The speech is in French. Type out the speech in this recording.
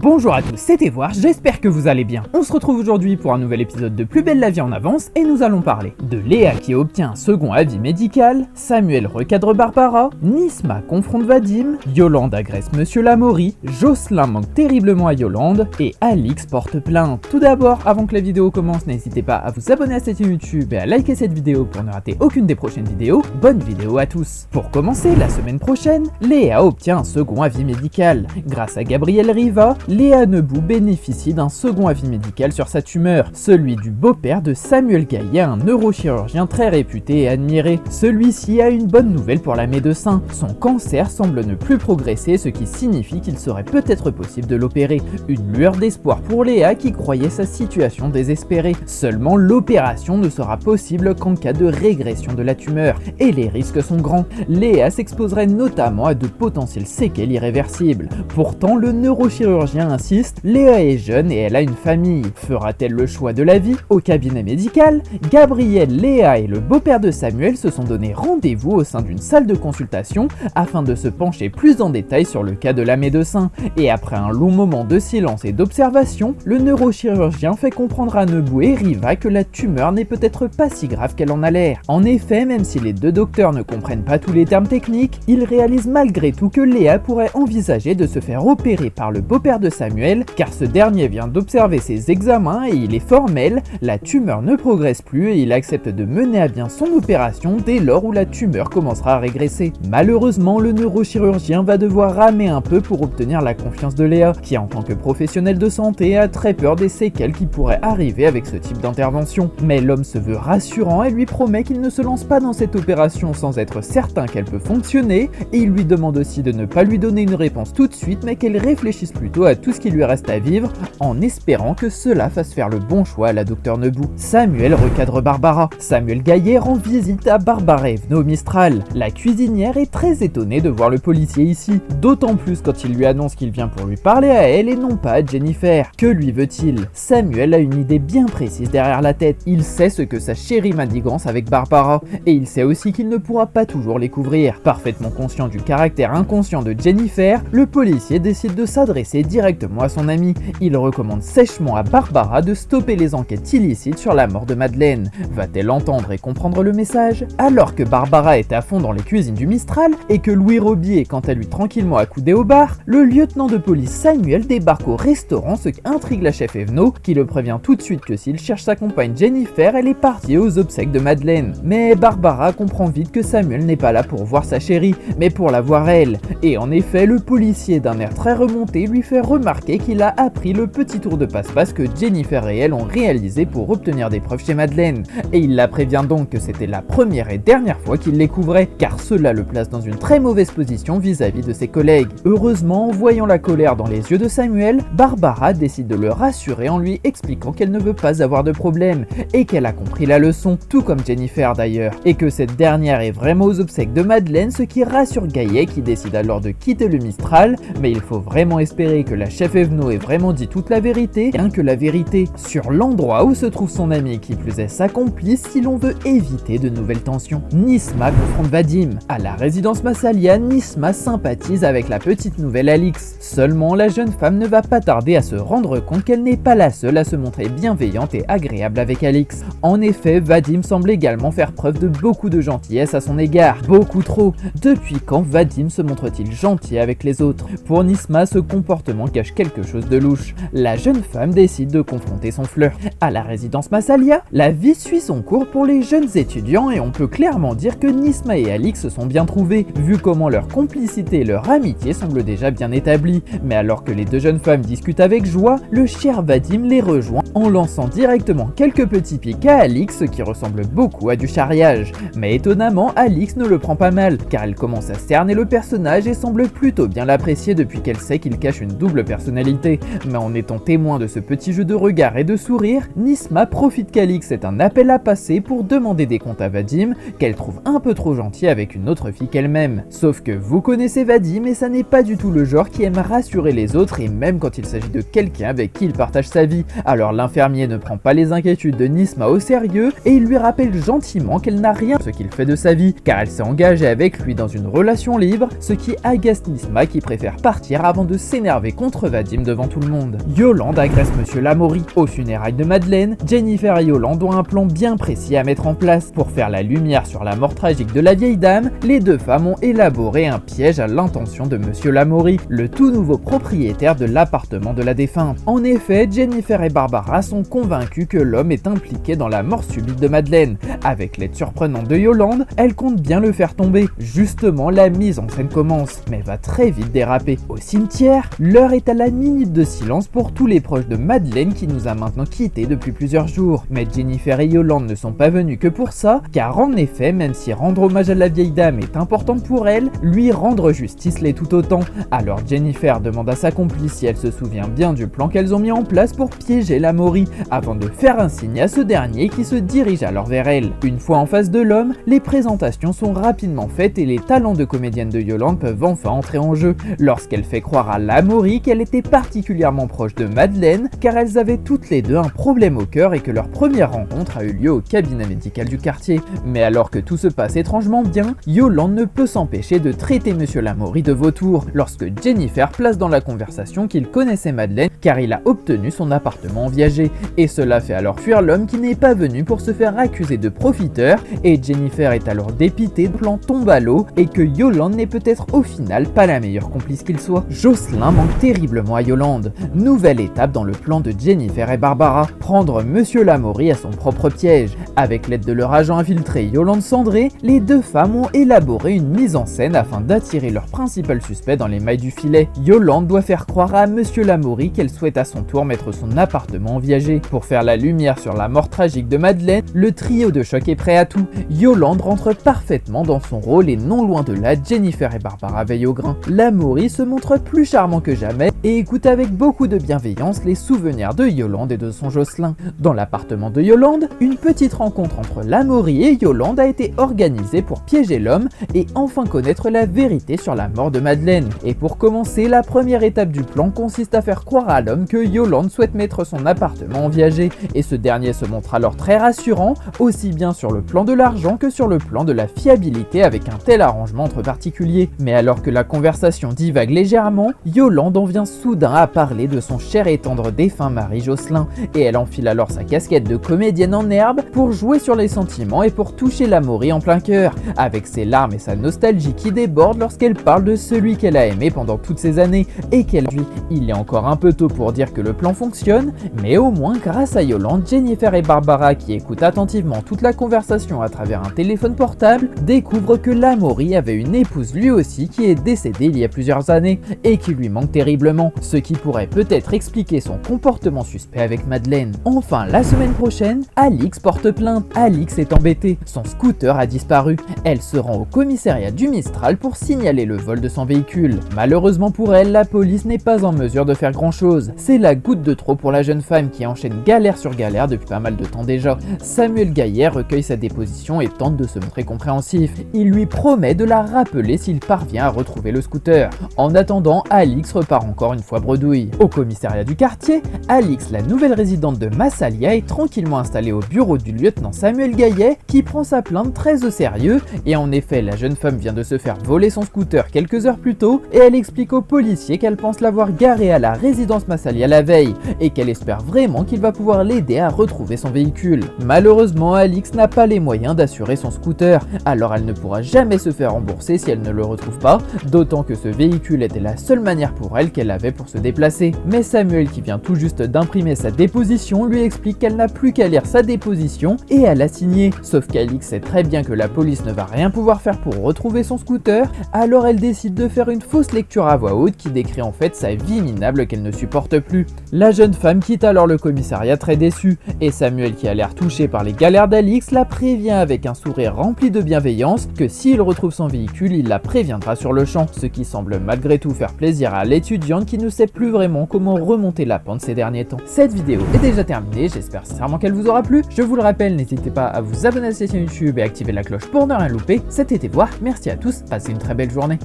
Bonjour à tous, c'est Evoir, j'espère que vous allez bien. On se retrouve aujourd'hui pour un nouvel épisode de Plus belle la vie en avance et nous allons parler de Léa qui obtient un second avis médical, Samuel recadre Barbara, Nisma confronte Vadim, Yolande agresse Monsieur Lamourie, Jocelyn manque terriblement à Yolande et Alix porte plainte. Tout d'abord, avant que la vidéo commence, n'hésitez pas à vous abonner à cette chaîne YouTube et à liker cette vidéo pour ne rater aucune des prochaines vidéos. Bonne vidéo à tous. Pour commencer, la semaine prochaine, Léa obtient un second avis médical. Grâce à Gabriel Riva, Léa Nebou bénéficie d'un second avis médical sur sa tumeur, celui du beau-père de Samuel Gaillet, un neurochirurgien très réputé et admiré. Celui-ci a une bonne nouvelle pour la médecin, son cancer semble ne plus progresser, ce qui signifie qu'il serait peut-être possible de l'opérer. Une lueur d'espoir pour Léa qui croyait sa situation désespérée. Seulement l'opération ne sera possible qu'en cas de régression de la tumeur, et les risques sont grands. Léa s'exposerait notamment à de potentielles séquelles irréversibles. Pourtant, le neurochirurgien insiste, Léa est jeune et elle a une famille. Fera-t-elle le choix de la vie? Au cabinet médical, Gabriel, Léa et le beau-père de Samuel se sont donné rendez-vous au sein d'une salle de consultation afin de se pencher plus en détail sur le cas de la médecin. Et après un long moment de silence et d'observation, le neurochirurgien fait comprendre à Nebou et Riva que la tumeur n'est peut-être pas si grave qu'elle en a l'air. En effet, même si les deux docteurs ne comprennent pas tous les termes techniques, ils réalisent malgré tout que Léa pourrait envisager de se faire opérer par le beau-père de Samuel, car ce dernier vient d'observer ses examens et il est formel, la tumeur ne progresse plus et il accepte de mener à bien son opération dès lors où la tumeur commencera à régresser. Malheureusement, le neurochirurgien va devoir ramer un peu pour obtenir la confiance de Léa, qui en tant que professionnel de santé a très peur des séquelles qui pourraient arriver avec ce type d'intervention. Mais l'homme se veut rassurant et lui promet qu'il ne se lance pas dans cette opération sans être certain qu'elle peut fonctionner, et il lui demande aussi de ne pas lui donner une réponse tout de suite mais qu'elle réfléchisse plutôt à tout ce qui lui reste à vivre, en espérant que cela fasse faire le bon choix à la docteur Nebou. Samuel recadre Barbara. Samuel Gaillet rend visite à Barbara Evno Mistral. La cuisinière est très étonnée de voir le policier ici, d'autant plus quand il lui annonce qu'il vient pour lui parler à elle et non pas à Jennifer. Que lui veut-il? Samuel a une idée bien précise derrière la tête. Il sait ce que sa chérie manigance avec Barbara, et il sait aussi qu'il ne pourra pas toujours les couvrir. Parfaitement conscient du caractère inconscient de Jennifer, le policier décide de s'adresser directement à son ami. Il recommande sèchement à Barbara de stopper les enquêtes illicites sur la mort de Madeleine. Va-t-elle entendre et comprendre le message? Alors que Barbara est à fond dans les cuisines du Mistral et que Louis Robier est quant à lui tranquillement accoudé au bar, le lieutenant de police Samuel débarque au restaurant, ce qui intrigue la chef Evno, qui le prévient tout de suite que s'il cherche sa compagne Jennifer, elle est partie aux obsèques de Madeleine. Mais Barbara comprend vite que Samuel n'est pas là pour voir sa chérie, mais pour la voir elle. Et en effet, le policier d'un air très remonté lui fait remarquer qu'il a appris le petit tour de passe-passe que Jennifer et elle ont réalisé pour obtenir des preuves chez Madeleine. Et il la prévient donc que c'était la première et dernière fois qu'il les couvrait, car cela le place dans une très mauvaise position vis-à-vis de ses collègues. Heureusement, en voyant la colère dans les yeux de Samuel, Barbara décide de le rassurer en lui expliquant qu'elle ne veut pas avoir de problème et qu'elle a compris la leçon, tout comme Jennifer d'ailleurs, et que cette dernière est vraiment aux obsèques de Madeleine, ce qui rassure Gaillet qui décide alors de quitter le Mistral. Mais il faut vraiment espérer que la chef Evno ait vraiment dit toute la vérité, rien que la vérité, sur l'endroit où se trouve son ami, qui plus est sa complice, si l'on veut éviter de nouvelles tensions. Nisma confronte Vadim. À la résidence Massalia, Nisma sympathise avec la petite nouvelle Alix. Seulement, la jeune femme ne va pas tarder à se rendre compte qu'elle n'est pas la seule à se montrer bienveillante et agréable avec Alix. En effet, Vadim semble également faire preuve de beaucoup de gentillesse à son égard. Beaucoup trop. Depuis quand Vadim se montre-t-il gentil avec les autres? Pour Nisma, ce comportement cache quelque chose de louche. La jeune femme décide de confronter son flirt. À la résidence Massalia, la vie suit son cours pour les jeunes étudiants et on peut clairement dire que Nisma et Alix se sont bien trouvés, vu comment leur complicité et leur amitié semblent déjà bien établies. Mais alors que les deux jeunes femmes discutent avec joie, le cher Vadim les rejoint en lançant directement quelques petits pics à Alix qui ressemblent beaucoup à du charriage. Mais étonnamment, Alix ne le prend pas mal, car elle commence à cerner le personnage et semble plutôt bien l'apprécier depuis qu'elle sait qu'il cache une double personnalité. Mais en étant témoin de ce petit jeu de regard et de sourire, Nisma profite qu'Alix ait un appel à passer pour demander des comptes à Vadim, qu'elle trouve un peu trop gentil avec une autre fille qu'elle-même. Sauf que vous connaissez Vadim et ça n'est pas du tout le genre qui aime rassurer les autres, et même quand il s'agit de quelqu'un avec qui il partage sa vie. Alors l'infirmier ne prend pas les inquiétudes de Nisma au sérieux et il lui rappelle gentiment qu'elle n'a rien de ce qu'il fait de sa vie, car elle s'est engagée avec lui dans une relation libre, ce qui agace Nisma qui préfère partir avant de s'énerver contre contre Vadim devant tout le monde. Yolande agresse Monsieur Lamoury. Aux funérailles de Madeleine, Jennifer et Yolande ont un plan bien précis à mettre en place. Pour faire la lumière sur la mort tragique de la vieille dame, les deux femmes ont élaboré un piège à l'intention de Monsieur Lamoury, le tout nouveau propriétaire de l'appartement de la défunte. En effet, Jennifer et Barbara sont convaincus que l'homme est impliqué dans la mort subite de Madeleine. Avec l'aide surprenante de Yolande, elle compte bien le faire tomber. Justement, la mise en scène commence, mais va très vite déraper. Au cimetière, l'heure est à la minute de silence pour tous les proches de Madeleine qui nous a maintenant quittés depuis plusieurs jours. Mais Jennifer et Yolande ne sont pas venus que pour ça, car en effet, même si rendre hommage à la vieille dame est important pour elle, lui rendre justice l'est tout autant. Alors Jennifer demande à sa complice si elle se souvient bien du plan qu'elles ont mis en place pour piéger Lamoury, avant de faire un signe à ce dernier qui se dirige alors vers elle. Une fois en face de l'homme, les présentations sont rapidement faites et les talents de comédienne de Yolande peuvent enfin entrer en jeu, lorsqu'elle fait croire à Lamoury qu'elle était particulièrement proche de Madeleine, car elles avaient toutes les deux un problème au cœur et que leur première rencontre a eu lieu au cabinet médical du quartier. Mais alors que tout se passe étrangement bien, Yolande ne peut s'empêcher de traiter Monsieur Lamoury de vautour, lorsque Jennifer place dans la conversation qu'il connaissait Madeleine car il a obtenu son appartement en viager, et cela fait alors fuir l'homme qui n'est pas venu pour se faire accuser de profiteur, et Jennifer est alors dépitée de plan tombe à l'eau et que Yolande n'est peut-être au final pas la meilleure complice qu'il soit. Jocelyn manque terriblement à Yolande. Nouvelle étape dans le plan de Jennifer et Barbara, prendre Monsieur Lamoury à son propre piège. Avec l'aide de leur agent infiltré Yolande Cendré, les deux femmes ont élaboré une mise en scène afin d'attirer leur principal suspect dans les mailles du filet. Yolande doit faire croire à Monsieur Lamoury qu'elle souhaite à son tour mettre son appartement en viager. Pour faire la lumière sur la mort tragique de Madeleine, le trio de choc est prêt à tout. Yolande rentre parfaitement dans son rôle et non loin de là, Jennifer et Barbara veillent au grain. Lamoury se montre plus charmant que jamais et écoute avec beaucoup de bienveillance les souvenirs de Yolande et de son Jocelyn. Dans l'appartement de Yolande, une petite rencontre entre Lamoury et Yolande a été organisée pour piéger l'homme et enfin connaître la vérité sur la mort de Madeleine. Et pour commencer, la première étape du plan consiste à faire croire à l'homme que Yolande souhaite mettre son appartement en viager, et ce dernier se montre alors très rassurant, aussi bien sur le plan de l'argent que sur le plan de la fiabilité avec un tel arrangement entre particuliers. Mais alors que la conversation divague légèrement, Yolande en vient soudain à parler de son cher et tendre défunt mari Jocelyn, et elle enfile alors sa casquette de comédienne en herbe pour jouer sur les sentiments et pour toucher Lamoury en plein cœur, avec ses larmes et sa nostalgie qui débordent lorsqu'elle parle de celui qu'elle a aimé pendant toutes ces années et qu'elle lui. Il est encore un peu tôt pour dire que le plan fonctionne, mais au moins grâce à Yolande, Jennifer et Barbara, qui écoutent attentivement toute la conversation à travers un téléphone portable, découvrent que Lamoury avait une épouse lui aussi qui est décédée il y a plusieurs années et qui lui manque terriblement, ce qui pourrait peut-être expliquer son comportement suspect avec Madeleine. Enfin, la semaine prochaine, Alix porte plainte. Alix est embêtée, son scooter a disparu. Elle se rend au commissariat du Mistral pour signaler le vol de son véhicule. Malheureusement pour elle, la police n'est pas en mesure de faire grand chose. C'est la goutte de trop pour la jeune femme qui enchaîne galère sur galère depuis pas mal de temps déjà. Samuel Gaillet recueille sa déposition et tente de se montrer compréhensif. Il lui promet de la rappeler s'il parvient à retrouver le scooter. En attendant, Alix repart encore une fois bredouille. Au commissariat du quartier, Alix, la nouvelle résidente de Massalia, est tranquillement installée au bureau du lieutenant Samuel Gaillet qui prend sa plainte très au sérieux, et en effet la jeune femme vient de se faire voler son scooter quelques heures plus tôt et elle explique aux policiers qu'elle pense l'avoir garé à la résidence Massalia la veille et qu'elle espère vraiment qu'il va pouvoir l'aider à retrouver son véhicule. Malheureusement, Alix n'a pas les moyens d'assurer son scooter, alors elle ne pourra jamais se faire rembourser si elle ne le retrouve pas, d'autant que ce véhicule était la seule manière pour elle qu'elle avait pour se déplacer. Mais Samuel, qui vient tout juste d'imprimer sa déposition, lui explique qu'elle n'a plus qu'à lire sa déposition et à la signer. Sauf qu'Alix sait très bien que la police ne va rien pouvoir faire pour retrouver son scooter, alors elle décide de faire une fausse lecture à voix haute qui décrit en fait sa vie minable qu'elle ne supporte plus. La jeune femme quitte alors le commissariat très déçue, et Samuel, qui a l'air touché par les galères d'Alix, la prévient avec un sourire rempli de bienveillance que s'il retrouve son véhicule, il la préviendra sur le champ, ce qui semble malgré tout faire plaisir à l'étudiante qui ne sait plus vraiment comment remonter la pente ces derniers temps. Cette vidéo est déjà terminée, j'espère sincèrement qu'elle vous aura plu. Je vous le rappelle, n'hésitez pas à vous abonner à cette chaîne YouTube et activer la cloche pour ne rien louper. C'était Voir, merci à tous, passez une très belle journée.